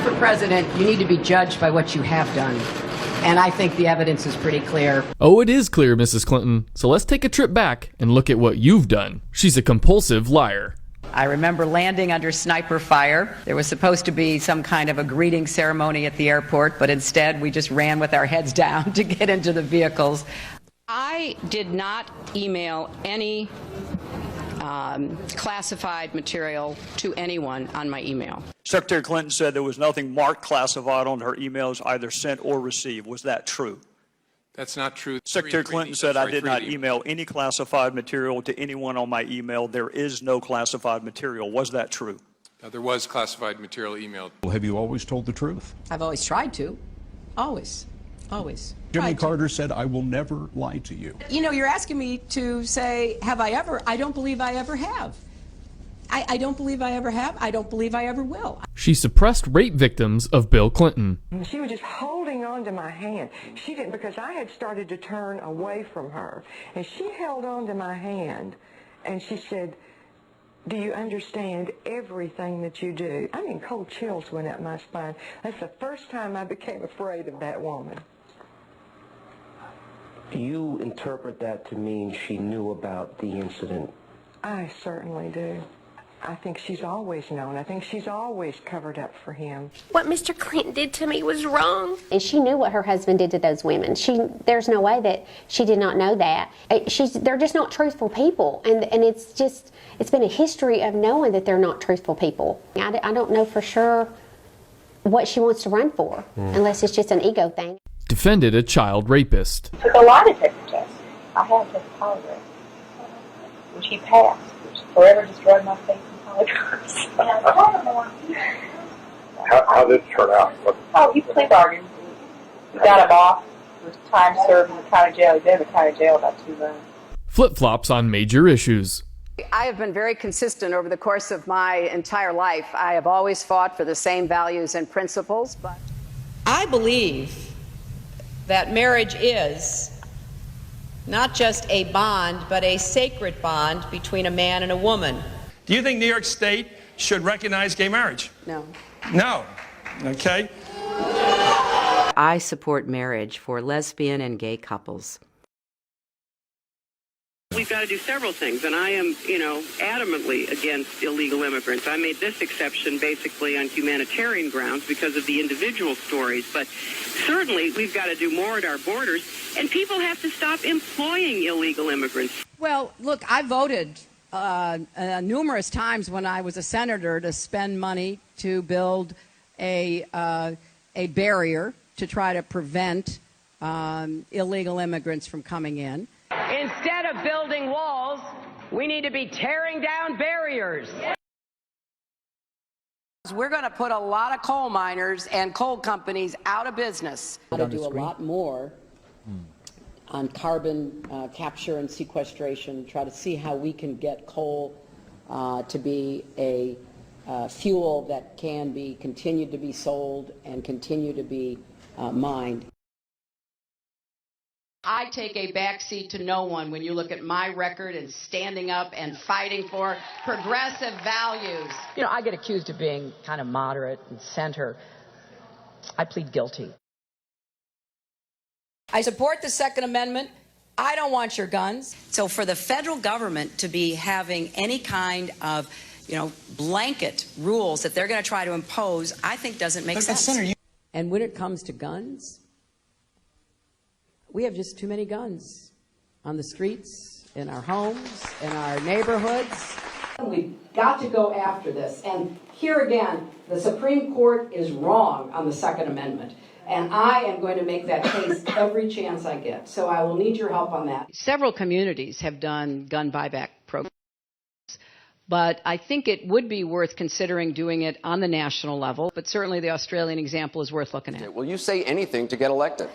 for president, you need to be judged by what you have done. And I think the evidence is pretty clear. Oh, it is clear, Mrs. Clinton. So let's take a trip back and look at what you've done. She's a compulsive liar. I remember landing under sniper fire. There was supposed to be some kind of a greeting ceremony at the airport, but instead we just ran with our heads down to get into the vehicles. I did not email any classified material to anyone on my email. Secretary Clinton said there was nothing marked classified on her emails, either sent or received. Was that true? That's not true. Secretary Clinton said I did not email any classified material to anyone on my email. There is no classified material. Was that true? There was classified material emailed. Have you always told the truth? I've always tried to. Always. Always. Jimmy Carter said, I will never lie to you. You know, you're asking me to say, have I ever? I don't believe I ever have. I don't believe I ever have. I don't believe I ever will. She suppressed rape victims of Bill Clinton. She was just holding on to my hand. She didn't, because I had started to turn away from her. And she held on to my hand, and she said, do you understand everything that you do? I mean, cold chills went up my spine. That's the first time I became afraid of that woman. Do you interpret that to mean she knew about the incident? I certainly do. I think she's always known. I think she's always covered up for him. What Mr. Clinton did to me was wrong. And she knew what her husband did to those women. There's no way that she did not know that. They're just not truthful people. And it's been a history of knowing that they're not truthful people. I don't know for sure what she wants to run for, unless it's just an ego thing. Defended a child rapist. Took a lie detector test. I had to take a polygraph, which he passed, which forever destroyed my faith in polygraphs. How did it turn out? Oh, he plea bargained. We got him off. It was time served in the county jail. He'd been in the county jail about 2 months. Flip-flops on major issues. I have been very consistent over the course of my entire life. I have always fought for the same values and principles, but I believe that marriage is not just a bond, but a sacred bond between a man and a woman. Do you think New York State should recognize gay marriage? No. No. Okay. I support marriage for lesbian and gay couples. We've got to do several things, and I am, adamantly against illegal immigrants. I made this exception basically on humanitarian grounds because of the individual stories, but certainly we've got to do more at our borders, and people have to stop employing illegal immigrants. Well, look, I voted numerous times when I was a senator to spend money to build a barrier to try to prevent illegal immigrants from coming in. Instead of building walls, we need to be tearing down barriers. We're going to put a lot of coal miners and coal companies out of business. To do a lot more on carbon capture and sequestration, try to see how we can get coal to be a fuel that can be continued to be sold and continue to be mined. I take a backseat to no one when you look at my record and standing up and fighting for progressive values. I get accused of being kind of moderate and center. I plead guilty. I support the Second Amendment. I don't want your guns. So for the federal government to be having any kind of, blanket rules that they're going to try to impose, I think doesn't make sense. And when it comes to guns, we have just too many guns on the streets, in our homes, in our neighborhoods. We've got to go after this. And here again, the Supreme Court is wrong on the Second Amendment. And I am going to make that case every chance I get. So I will need your help on that. Several communities have done gun buyback programs. But I think it would be worth considering doing it on the national level. But certainly the Australian example is worth looking at. Will you say anything to get elected?